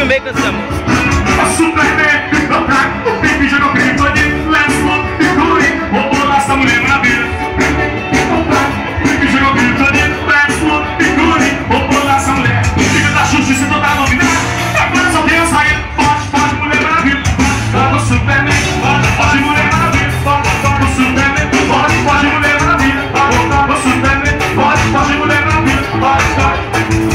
filmei com essa música. O Superman ficou fraco, o Pique jogou criptonita, Lesmo ficou aí, roubou nossa mulher maravilha. Ficou fraco, o Pique jogou criptonita, Lesmo ficou aí, roubou nossa mulher. Fica da justiça toda nominada, agora só tem a sair, forte, mulher maravilha. O Superman, forte, mulher maravilha. O Superman, forte, mulher maravilha. O Superman, forte, mulher maravilha.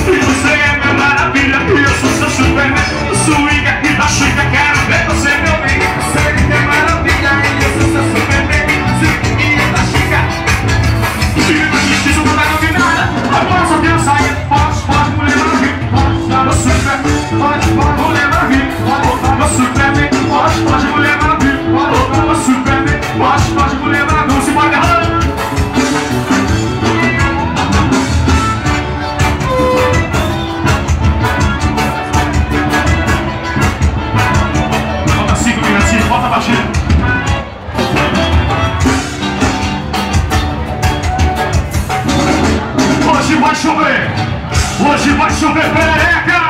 E você é minha maravilha, e eu sou seu Superman. Swing aqui da Chica, quero ver você, meu bem. Você é minha maravilha, e eu sou seu Superman. Swing da Chica. Filho da justiça, não tá nominada. Agora só tem a sair, forte, mulher maravilha. O Superman, forte, mulher maravilha. O Superman, forte, mulher maravilha. O Superman, forte, mulher maravilha. Não se pode errar. Falta 5 minutinhos, volta a batida. Hoje vai chover. Hoje vai chover perereca.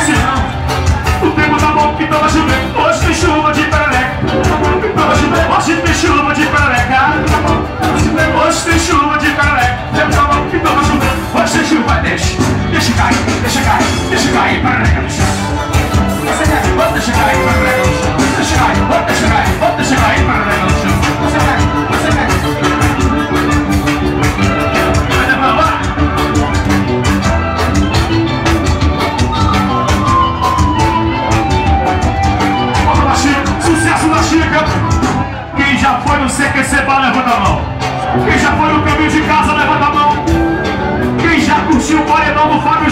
Se não, o tempo tá bom, então vai chover. Hoje tem chuva de perereca. Então vai chover. Hoje tem chuva de perereca. Hoje tem chuva de perereca. Tempo tá bom, então vai chover. Hoje tem chuva, deixa cair perereca no chão. Deixa cair perereca no chão. Deixa cair perereca no chão. Você quer. Sucesso da Chica. Quem já foi no CQC Bar, levanta a mão. Quem já foi no caminho de casa, levanta a mão. Quem já curtiu o paredão do Fábio